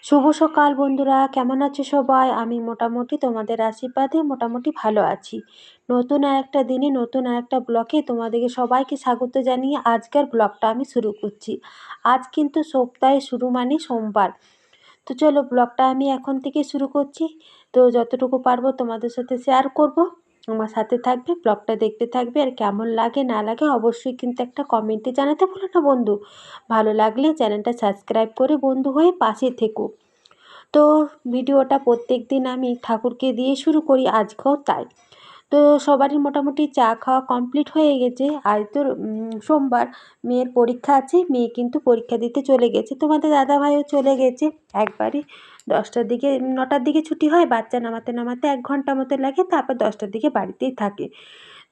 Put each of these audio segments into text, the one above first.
শুভ সকাল বন্ধুরা, কেমন আছো সবাই? আমি মোটামুটি তোমাদের আশীর্বাদে মোটামুটি ভালো আছি। নতুন আরেকটা দিনে নতুন আরেকটা ব্লগে তোমাদেরকে সবাইকে স্বাগত জানিয়ে আজকের ব্লগটা আমি শুরু করছি। আজ কিন্তু সপ্তাহের শুরু মানে সোমবার। তো চলো ব্লগটা আমি এখন থেকে শুরু করছি। তো যতটুকু পারবো তোমাদের সাথে শেয়ার করব। আমার সাথে থাকবে, ব্লগটা দেখতে থাকবে, আর কেমন লাগে না লাগে অবশ্যই কিন্তু একটা কমেন্টে জানাতে ভুলো না বন্ধু। ভালো লাগলে চ্যানেলটা সাবস্ক্রাইব করে বন্ধু হয়ে পাশে থেকো। তো ভিডিওটা প্রত্যেকদিন আমি ঠাকুরকে দিয়ে শুরু করি, আজকেও তাই। তো সবারই মোটামুটি চা খাওয়া কমপ্লিট হয়ে গেছে। আজ তো সোমবার, মেয়ের পরীক্ষা আছে, মেয়ে কিন্তু পরীক্ষা দিতে চলে গেছে। তোমাদের দাদাভাইও চলে গেছে একবারই। 10টার দিকে 9টার দিকে ছুটি হয়, বাচ্চা নামাতে নামাতে 1 ঘন্টা মতো লাগে, তারপর 10টার দিকে বাড়িতেই থাকে।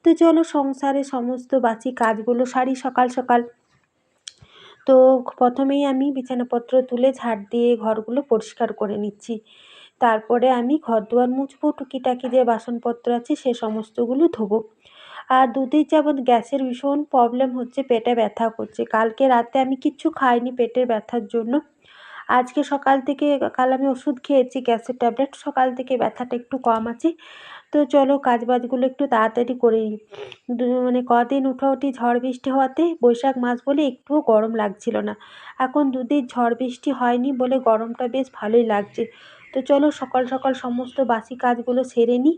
তো চলো সংসারে সমস্ত বাসি কাজগুলো সারি সকাল সকাল। তো প্রথমেই আমি বিছানাপত্র তুলে ঝাড় দিয়ে ঘরগুলো পরিষ্কার করে নিচ্ছি। তারপরে আমি ঘর দুয়ার মুছবো, টুকিটাকি যে বাসনপত্র আছে সে সমস্তগুলো ধোবো। আর দুদিন যাবৎ গ্যাসের ভীষণ প্রবলেম হচ্ছে, পেটে ব্যথা করছে। কালকে রাতে আমি কিচ্ছু খাইনি পেটের ব্যথার জন্য। আজকে সকাল থেকে, কাল আমি ওষুধ খেয়েছি গ্যাসের ট্যাবলেট, সকাল থেকে ব্যথাটা একটু কম আছে। তো চলো কাজবাজগুলো একটু তাড়াতাড়ি করে নিই। মানে কদিন উঠাউঠি ঝড় বৃষ্টি হওয়াতে, বৈশাখ মাস বলে একটুও গরম লাগছিল না। এখন দুদিন ঝড় বৃষ্টি হয়নি বলে গরমটা বেশ ভালোই লাগছে। তো চলো সকাল সকাল সমস্ত বাসি কাজগুলো সেরে নিই,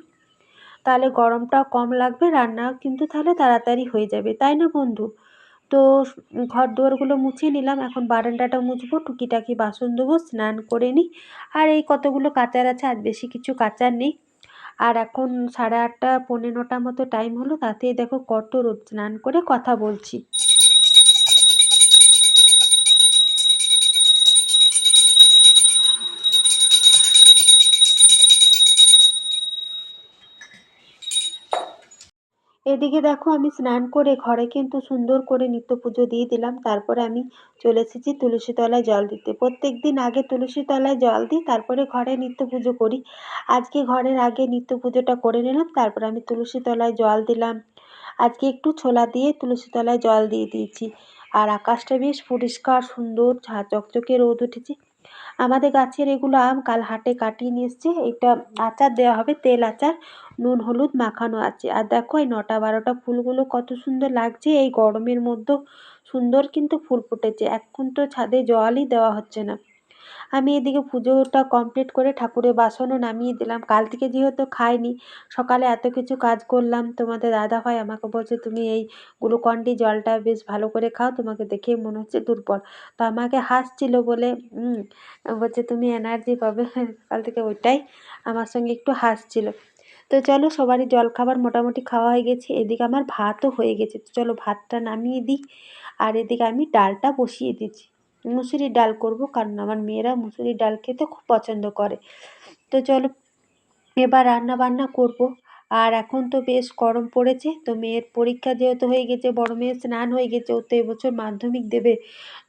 তাহলে গরমটাও কম লাগবে, রান্নাও কিন্তু তাহলে তাড়াতাড়ি হয়ে যাবে, তাই না বন্ধু? তো ঘর দুয়ারগুলো মুছিয়ে নিলাম, এখন বারান্দাটা মুছবো, টুকিটাকি বাসন ধোবো, স্নান করে নিই। আর এই কতগুলো কাচার আছে, আজ বেশি কিছু কাচার নেই। আর এখন 8:30 পৌনে 9টা মতো টাইম হলো, তাতেই দেখো কত রোদ, স্নান করে কথা বলছি। এদিকে দেখো আমি স্নান করে ঘরে কিন্তু সুন্দর করে নিত্য পুজো দিয়ে দিলাম। তারপরে আমি চলে এসেছি তুলসী তলায় জল দিতে। প্রত্যেক দিন আগে তুলসী তলায় জল দিই, তারপরে ঘরে নিত্য পুজো করি। আজকে ঘরের আগে নিত্য পুজোটা করে নিলাম, তারপর আমি তুলসী তলায় জল দিলাম। আজকে একটু ছোলা দিয়ে তুলসী তলায় জল দিয়ে দিয়েছি। আর আকাশটা বেশ পরিষ্কার সুন্দর, ঝা চকচকে রোদ উঠেছে। আমাদের গাছের এগুলো আম কাল হাটে কাটিয়ে নিয়ে এসছে। এটা আচার দেওয়া হবে, তেল আচার, নুন হলুদ মাখানো আছে। আর দেখো এই 9টা 12টা ফুলগুলো কত সুন্দর লাগছে এই গরমের মধ্যেও। সুন্দর কিন্তু ফুল ফুটেছে। এখন তো ছাদে জলই দেওয়া হচ্ছে না। আমি এদিকে পুজোটা কমপ্লিট করে ঠাকুরের বাসনও নামিয়ে দিলাম। কাল থেকে যেহেতু খাইনি, সকালে এত কিছু কাজ করলাম। তোমাদের দাদাভাই আমাকে বলছে তুমি এই গ্লুকন-ডি জলটা বেশ ভালো করে খাও, তোমাকে দেখেই মনে হচ্ছে দুর্বল। তো আমাকে হাসছিল বলে বলছে তুমি এনার্জি পাবে কাল থেকে, ওইটাই আমার সঙ্গে একটু হাসছিল। তো চলো সবারই জলখাবার মোটামুটি খাওয়া হয়ে গেছে। এদিকে আমার ভাতও হয়ে গেছে, তো চলো ভাতটা নামিয়ে দিই। আর এদিকে আমি ডালটা বসিয়ে দিচ্ছি। মুসুরির ডাল করব, কারণ আমার মেয়েরা মুসুরির ডাল খেতে খুব পছন্দ করে। তো চলো এবার রান্না বান্না করব। আর এখন তো বেশ গরম পড়েছে, তো মেয়ের পরীক্ষা যেহেতু হয়ে গেছে, বড় মেয়ের স্নান হয়ে গেছে, ও তো এবছর মাধ্যমিক দেবে।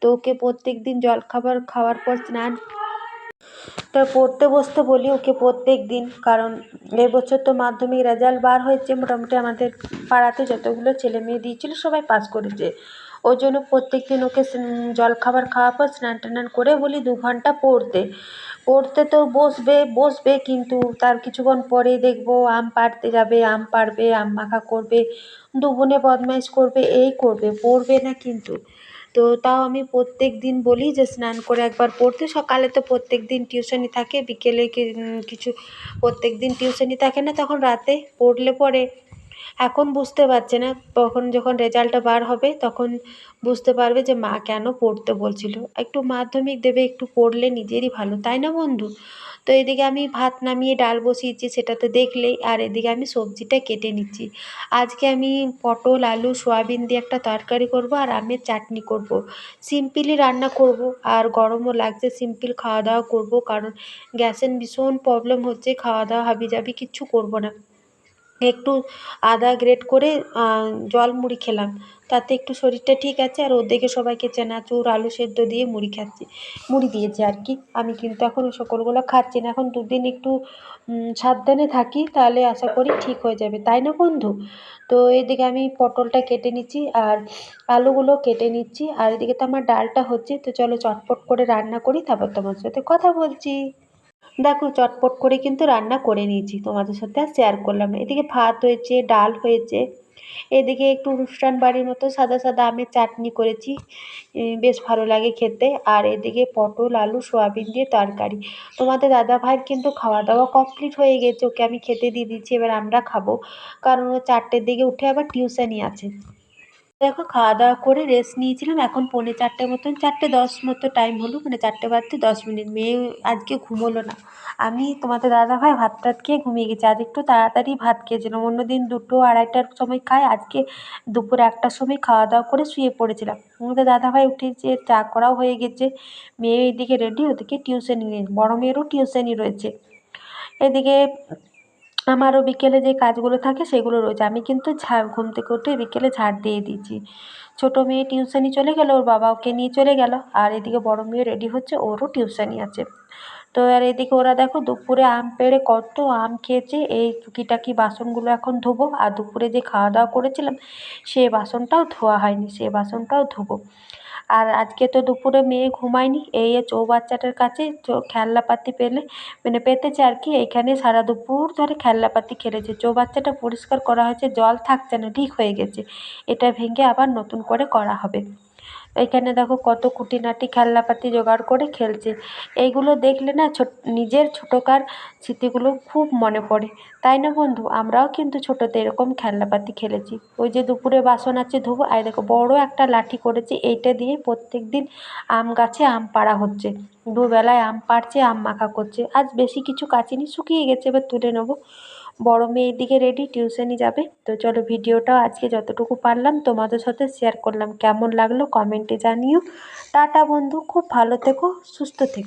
তো ওকে প্রত্যেক দিন জলখাবার খাওয়ার পর স্নান তা পড়তে বসতে বলি ওকে প্রত্যেক দিন, কারণ এবছর তো মাধ্যমিক রেজাল্ট বার হয়েছে, মোটামুটি আমাদের পাড়াতে যতগুলো ছেলে মেয়ে দিয়েছিল সবাই পাস করেছে। ওই জন্য প্রত্যেক দিন ওকে জলখাবার খাওয়ার পর স্নান টান করে বলি 2 ঘন্টা পড়তে। পড়তে তো বসবে বসবে, কিন্তু তার কিছুক্ষণ পরে দেখবো আম পাড়তে যাবে, আম পাড়বে, আম মাখা করবে, দু বোনে বদমাইশ করবে, এই করবে, পড়বে না কিন্তু। তো তাও আমি প্রত্যেক দিন বলি যে স্নান করে একবার পড়তে। সকালে তো প্রত্যেক দিন টিউশনি থাকে, বিকেলে কিছু প্রত্যেক দিন টিউশনি থাকে না, তখন রাতে পড়লে পরে এখন বুঝতে পারছে না, তখন যখন রেজাল্টটা বার হবে তখন বুঝতে পারবে যে মা কেন পড়তে বলছিল। একটু মাধ্যমিক দেবে, একটু পড়লে নিজেরই ভালো, তাই না বন্ধু? তো এদিকে আমি ভাত নামিয়ে ডাল বসিয়েছি, সেটা তো দেখলেই। আর এদিকে আমি সবজিটা কেটে নিচ্ছি। আজকে আমি পটল আলু সয়াবিন দিয়ে একটা তরকারি করব, আর আমের চাটনি করব। সিম্পলই রান্না করব, আর গরমও লাগছে, সিম্পল খাওয়া দাওয়া করব, কারণ গ্যাসের ভীষণ প্রবলেম হচ্ছে, খাওয়া দাওয়া হাবিজাবি কিচ্ছু করব না। একটু আদা গ্রেট করে জল মুড়ি খেলাম, তাতে একটু শরীরটা ঠিক আছে। আর ওদিকে সবাইকে চানাচুর আলু সেদ্ধ দিয়ে মুড়ি খাচ্ছি, মুড়ি দিয়েছে আর কি। আমি কিন্তু এখন ওই সকলগুলো খাচ্ছি না, এখন দুদিন একটু সাবধানে থাকি, তাহলে আশা করি ঠিক হয়ে যাবে, তাই না বন্ধু? তো এদিকে আমি পটলটা কেটে নিচ্ছি আর আলুগুলো কেটে নিচ্ছি, আর এদিকে তো আমার ডালটা হচ্ছে। তো চলো চটপট করে রান্না করি, তারপর তোমার সাথে কথা বলছি। দেখো চটপট করে কিন্তু রান্না করে নিয়েছি, তোমাদের সাথে আর শেয়ার করলাম না। এদিকে ভাত হয়েছে, ডাল হয়েছে, এদিকে একটু অনুষ্ঠান বাড়ির মতো সাদা সাদা আমের চাটনি করেছি, বেশ ভালো লাগে খেতে। আর এদিকে পটল আলু সোয়াবিন দিয়ে তরকারি। তোমাদের দাদা ভাইয়ের কিন্তু খাওয়া দাওয়া কমপ্লিট হয়ে গেছে, ওকে আমি খেতে দিয়ে দিচ্ছি, এবার আমরা খাবো, কারণ ও 4টের দিকে উঠে আবার টিউশনি আছে। দেখো খাওয়া দাওয়া করে রেস্ট নিয়েছিলাম, এখন পৌনে 4টে মতন, 4টে 10 মতো টাইম হলো, মানে 4টে বাজতে 10 মিনিট। মেয়ে আজকে ঘুমোলো না, আমি তোমাদের দাদাভাই ভাত টাত খেয়ে ঘুমিয়ে গেছি। আজ একটু তাড়াতাড়ি ভাত খেয়েছিলাম, অন্যদিন 2টো 2:30টার সময় খাই, আজকে দুপুর 1টার সময় খাওয়া দাওয়া করে শুয়ে পড়েছিলাম। তোমাদের দাদাভাই উঠেছে, চা করাও হয়ে গেছে, মেয়ে এদিকে রেডি, ওদিকে টিউশনি নেই, বড় মেয়েরও টিউশনি রয়েছে। এদিকে আমারও বিকেলে যে কাজগুলো থাকে সেগুলো রয়েছে, আমি কিন্তু ঘুম থেকে উঠে বিকেলে ঝাড় দিয়ে দিয়েছি। ছোটো মেয়ে টিউশনি চলে গেল, ওর বাবা ওকে নিয়ে চলে গেল, আর এদিকে বড় মেয়ে রেডি হচ্ছে, ওরও টিউশনি আছে। তো আর এদিকে ওরা দেখো দুপুরে আম পেড়ে কত আম খেয়েছে, এই টুকিটাকি বাসনগুলো এখন ধোবো, আর দুপুরে যে খাওয়া দাওয়া করেছিলাম সেই বাসনটাও ধোয়া হয়নি, সেই বাসনটাও ধোবো। আর আজকে তো দুপুরে মেয়ে ঘুমায়নি, এই চৌবাচ্চাটার কাছে খেলনাপাতি মানে পেতেছে আর কি, এইখানে সারা দুপুর ধরে খেলনাপাতি খেলেছে। চৌবাচ্চাটা পরিষ্কার করা হয়েছে, জল থাকছে না, লিক হয়ে গেছে, এটা ভেঙে আবার নতুন করে করা হবে। এইখানে দেখো কত খুঁটিনাটি খেলনাপাতি জোগাড় করে খেলছে, এইগুলো দেখলে না নিজের ছোটোকার স্মৃতিগুলো খুব মনে পড়ে, তাই না বন্ধু? আমরাও কিন্তু ছোটোতে এরকম খেলনাপাতি খেলেছি। ওই যে দুপুরে বাসন আছে ধোবো, আর দেখো বড় একটা লাঠি করেছি, এইটা দিয়ে প্রত্যেক দিন আম গাছে আম পাড়া হচ্ছে, দুবেলায় আম পাড়ছে, আম মাখা করছে। আজ বেশি কিছু কাচিনি, শুকিয়ে গেছে, এবার তুলে নেবো। বড় মেয়ে এদিকে রেডি, টিউশনি যাবে। তো চলো ভিডিওটা আজকে যতটুকু পারলাম তোমাদের সাথে শেয়ার করলাম, কেমন লাগলো কমেন্টে জানিও। টাটা বন্ধু, খুব ভালো থেকো, সুস্থ থেকো।